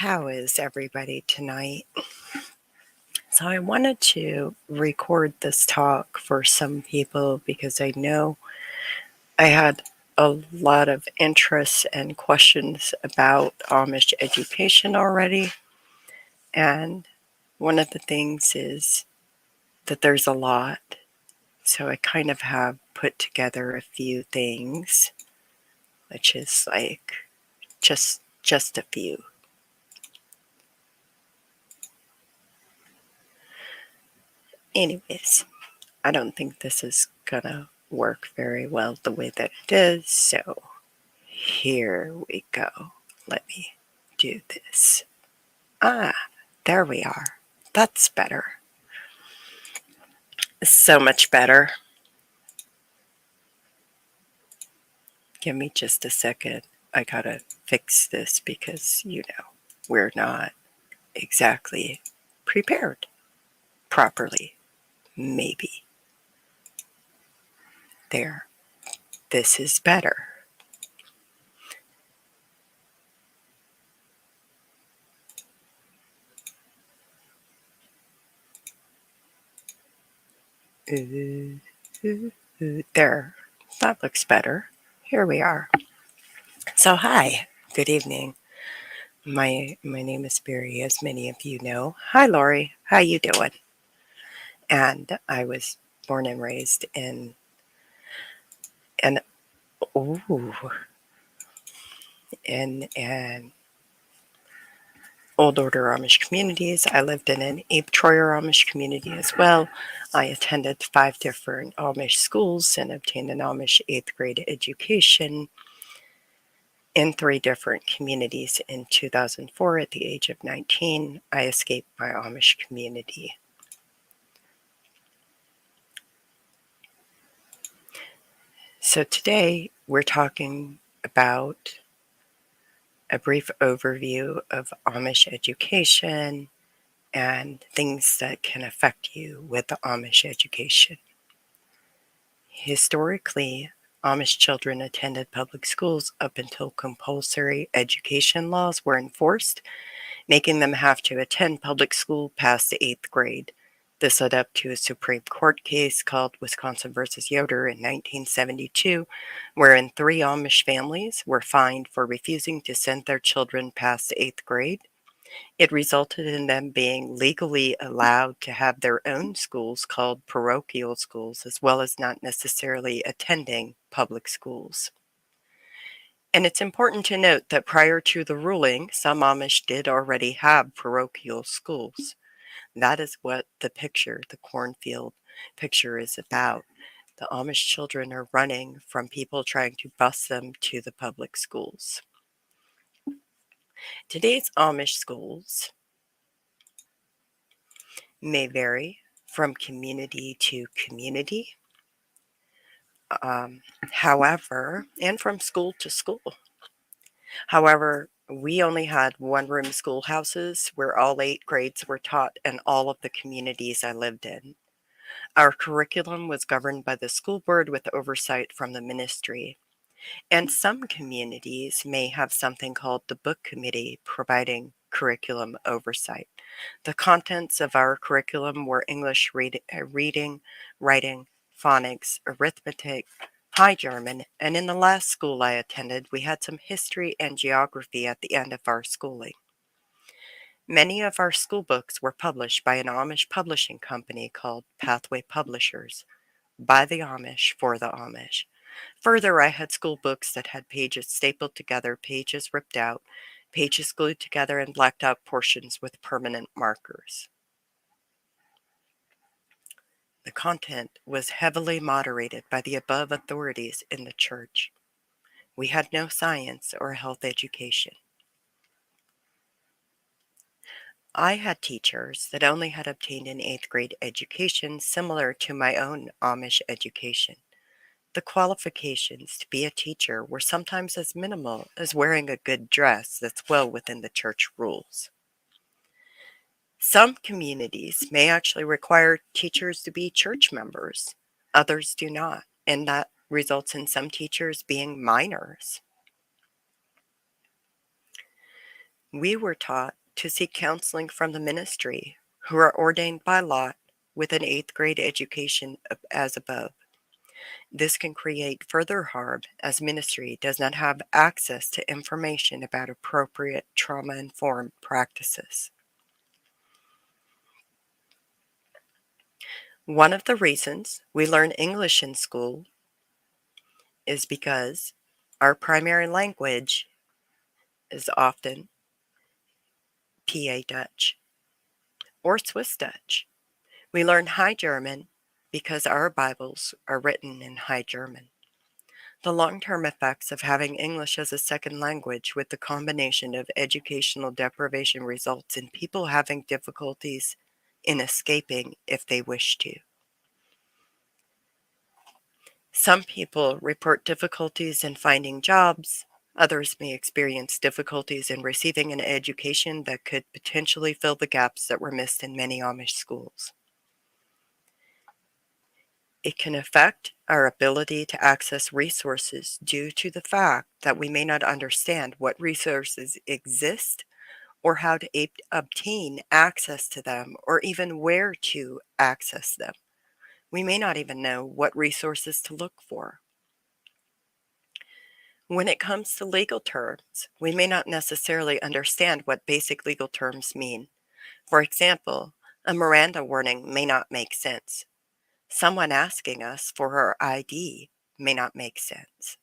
How is everybody tonight? So, I wanted to record this talk for some people because I know I had a lot of interest and questions about Amish education already. And one of the things is that there's a lot. So, I kind of have put together a few things, which is like just a few. Anyways, I don't think this is gonna work very well the way that it is, so here we go. Let me do this. There we are. That's better. So much better. Give me just a second. I gotta fix this because, we're not exactly prepared properly. Maybe. There. This is better. There. That looks better. Here we are. So hi, good evening. My name is Barry, as many of you know. Hi, Lori. How you doing? And I was born and raised in an ooh in old order Amish communities. I lived in an Troyer Amish community as well. I attended 5 different Amish schools and obtained an Amish 8th grade education in 3 different communities. In 2004, at the age of 19, I escaped my Amish community. So today we're talking about a brief overview of Amish education and things that can affect you with the Amish education. Historically, Amish children attended public schools up until compulsory education laws were enforced, making them have to attend public school past the 8th grade. This led up to a Supreme Court case called Wisconsin versus Yoder in 1972, wherein 3 Amish families were fined for refusing to send their children past the 8th grade. It resulted in them being legally allowed to have their own schools called parochial schools, as well as not necessarily attending public schools. And it's important to note that prior to the ruling, some Amish did already have parochial schools. That is what the cornfield picture, is about. The Amish children are running from people trying to bus them to the public schools. Today's Amish schools may vary from community to community, however, and from school to school. However, we only had one-room schoolhouses where all 8 grades were taught in all of the communities I lived in. Our curriculum was governed by the school board with oversight from the ministry. And some communities may have something called the book committee providing curriculum oversight. The contents of our curriculum were English reading, writing, phonics, arithmetic, High German, and in the last school I attended, we had some history and geography at the end of our schooling. Many of our school books were published by an Amish publishing company called Pathway Publishers, by the Amish for the Amish. Further, I had school books that had pages stapled together, pages ripped out, pages glued together, and blacked out portions with permanent markers. The content was heavily moderated by the above authorities in the church. We had no science or health education. I had teachers that only had obtained an 8th grade education similar to my own Amish education. The qualifications to be a teacher were sometimes as minimal as wearing a good dress that's well within the church rules. Some communities may actually require teachers to be church members, others do not, and that results in some teachers being minors. We were taught to seek counseling from the ministry, who are ordained by lot with an eighth grade education as above. This can create further harm as ministry does not have access to information about appropriate trauma informed practices. One of the reasons we learn English in school is because our primary language is often PA Dutch or Swiss Dutch. We learn High German because our Bibles are written in High German. The long-term effects of having English as a second language with the combination of educational deprivation results in people having difficulties in escaping if they wish to. Some people report difficulties in finding jobs. Others may experience difficulties in receiving an education that could potentially fill the gaps that were missed in many Amish schools. It can affect our ability to access resources due to the fact that we may not understand what resources exist or how to obtain access to them or even where to access them. We may not even know what resources to look for. When it comes to legal terms, we may not necessarily understand what basic legal terms mean. For example, a Miranda warning may not make sense. Someone asking us for our ID may not make sense.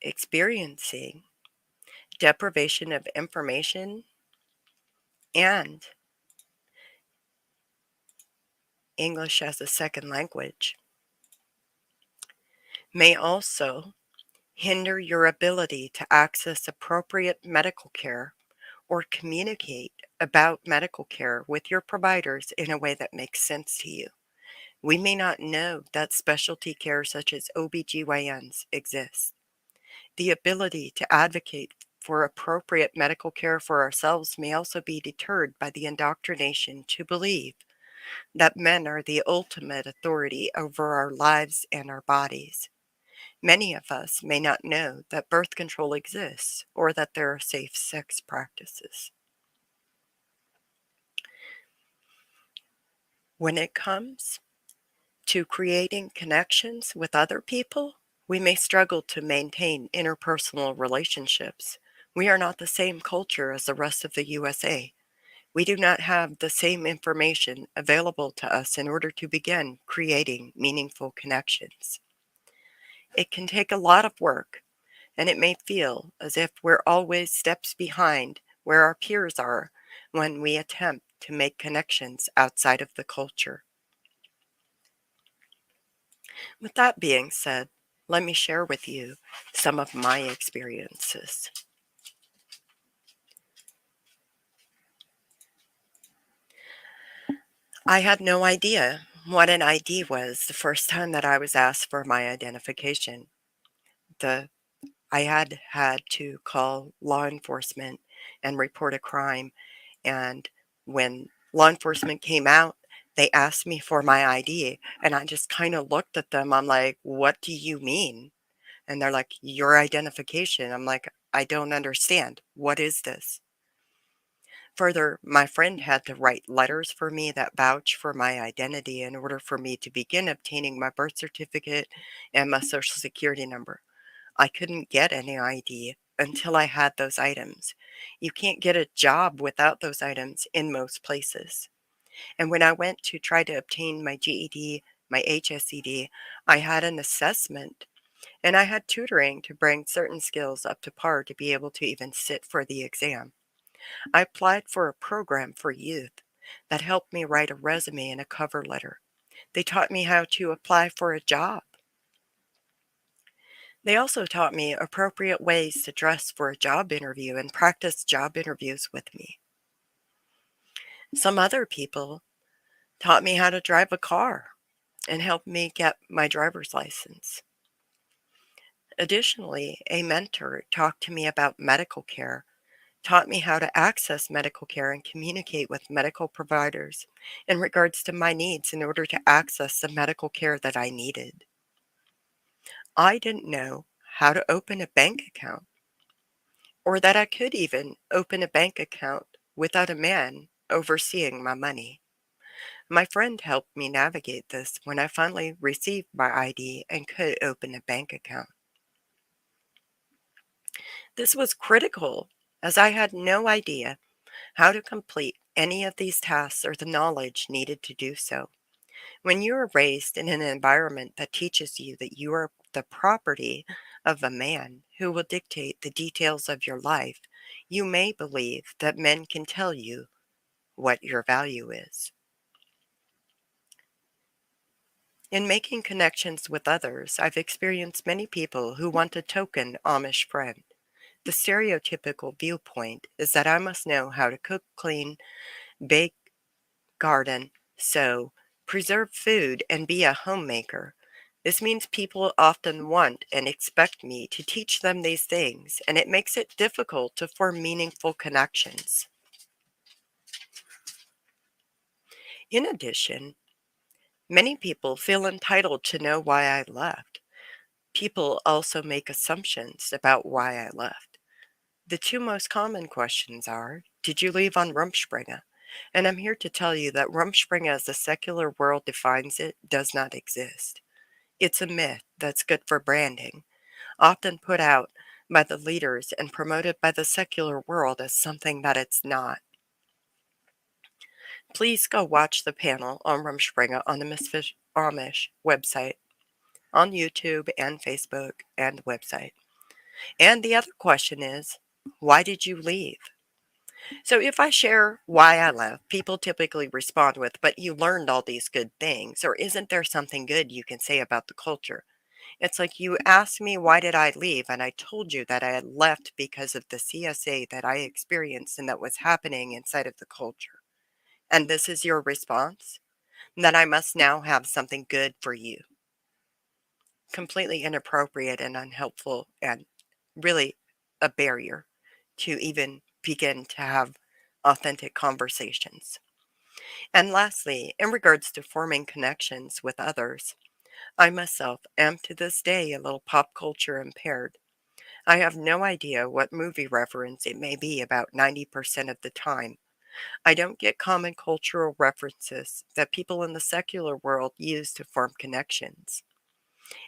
Experiencing deprivation of information and English as a second language may also hinder your ability to access appropriate medical care or communicate about medical care with your providers in a way that makes sense to you. We may not know that specialty care such as OBGYNs exists. The ability to advocate for appropriate medical care for ourselves may also be deterred by the indoctrination to believe that men are the ultimate authority over our lives and our bodies. Many of us may not know that birth control exists or that there are safe sex practices. When it comes to creating connections with other people, we may struggle to maintain interpersonal relationships. We are not the same culture as the rest of the USA. We do not have the same information available to us in order to begin creating meaningful connections. It can take a lot of work, and it may feel as if we're always steps behind where our peers are when we attempt to make connections outside of the culture. With that being said, let me share with you some of my experiences. I had no idea what an ID was the first time that I was asked for my identification. The I had to call law enforcement and report a crime, and when law enforcement came out, they asked me for my ID, and I just kind of looked at them. I'm like, "What do you mean?" And they're like, "Your identification." I'm like, "I don't understand. What is this?" Further, my friend had to write letters for me that vouch for my identity in order for me to begin obtaining my birth certificate and my social security number. I couldn't get any ID until I had those items. You can't get a job without those items in most places. And when I went to try to obtain my GED, my HSED, I had an assessment and I had tutoring to bring certain skills up to par to be able to even sit for the exam. I applied for a program for youth that helped me write a resume and a cover letter. They taught me how to apply for a job. They also taught me appropriate ways to dress for a job interview and practice job interviews with me. Some other people taught me how to drive a car and helped me get my driver's license. Additionally, a mentor talked to me about medical care, taught me how to access medical care and communicate with medical providers in regards to my needs in order to access the medical care that I needed. I didn't know how to open a bank account. or that I could even open a bank account without a man overseeing my money. My friend helped me navigate this when I finally received my ID and could open a bank account. This was critical as I had no idea how to complete any of these tasks or the knowledge needed to do so. When you are raised in an environment that teaches you that you are the property of a man who will dictate the details of your life, you may believe that men can tell you what your value is. In making connections with others, I've experienced many people who want a token Amish friend. The stereotypical viewpoint is that I must know how to cook, clean, bake, garden, sew, preserve food, and be a homemaker. This means people often want and expect me to teach them these things, and it makes it difficult to form meaningful connections. In addition, many people feel entitled to know why I left. People also make assumptions about why I left. The two most common questions are, did you leave on Rumspringa? And I'm here to tell you that Rumspringa, as the secular world defines it, does not exist. It's a myth that's good for branding, often put out by the leaders and promoted by the secular world as something that it's not. Please go watch the panel on Rumspringa on the Misfit Amish website, on YouTube and Facebook and website. And the other question is, why did you leave? So if I share why I left, people typically respond with, but you learned all these good things, or isn't there something good you can say about the culture? It's like you asked me why did I leave, and I told you that I had left because of the CSA that I experienced and that was happening inside of the culture. And this is your response? Then I must now have something good for you. Completely inappropriate and unhelpful, and really a barrier to even begin to have authentic conversations. And lastly, in regards to forming connections with others, I myself am to this day a little pop culture impaired. I have no idea what movie reference it may be about 90% of the time. I don't get common cultural references that people in the secular world use to form connections.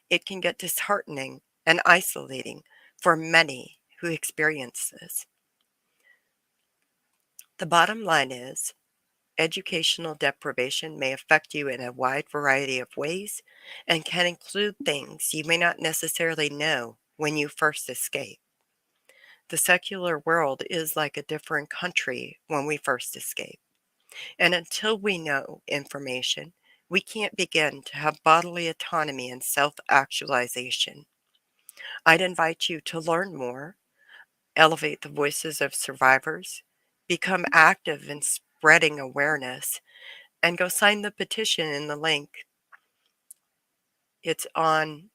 It can get disheartening and isolating for many who experience this. The bottom line is, educational deprivation may affect you in a wide variety of ways and can include things you may not necessarily know when you first escape. The secular world is like a different country when we first escape. And until we know information, we can't begin to have bodily autonomy and self actualization. I'd invite you to learn more, elevate the voices of survivors, become active in spreading awareness, and go sign the petition in the link. It's on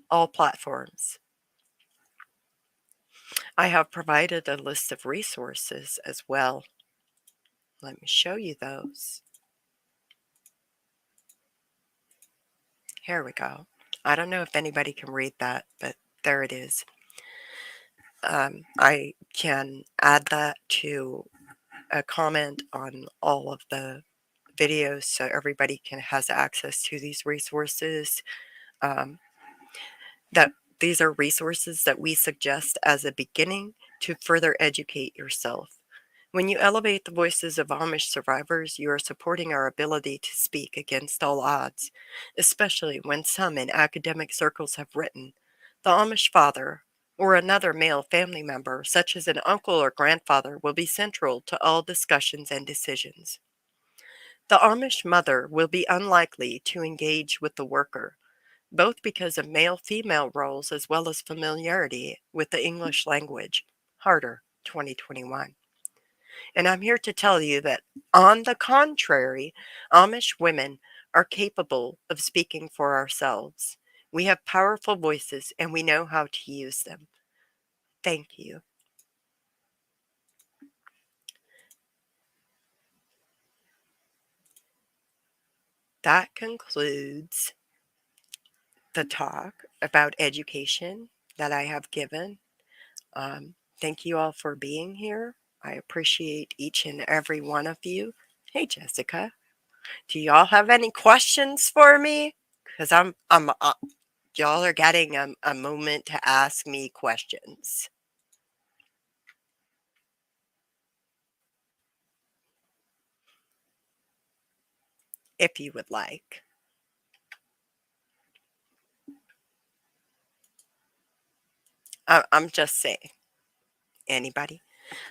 all platforms. I have provided a list of resources as well. Let me show you those. Here we go. I don't know if anybody can read that, but there it is. I can add that to a comment on all of the videos so everybody can has access to these resources. Um, that these are resources that we suggest as a beginning to further educate yourself. When you elevate the voices of Amish survivors, you are supporting our ability to speak against all odds, especially when some in academic circles have written, the Amish father or another male family member, such as an uncle or grandfather, will be central to all discussions and decisions. The Amish mother will be unlikely to engage with the worker, both because of male female roles as well as familiarity with the English language. Harder, 2021. And I'm here to tell you that, on the contrary, Amish women are capable of speaking for ourselves. We have powerful voices and we know how to use them. Thank you. That concludes the talk about education that I have given. Thank you all for being here. I appreciate each and every one of you. Hey, Jessica, do y'all have any questions for me? Because y'all are getting a moment to ask me questions if you would like. I'm just saying, anybody.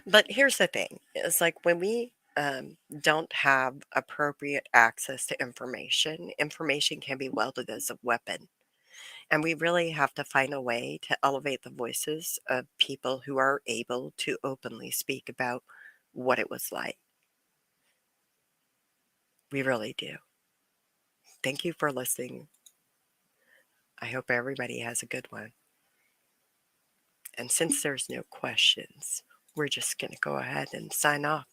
But here's the thing: it's like when we don't have appropriate access to information, information can be wielded as a weapon. And we really have to find a way to elevate the voices of people who are able to openly speak about what it was like. We really do. Thank you for listening. I hope everybody has a good one. And since there's no questions, we're just going to go ahead and sign off.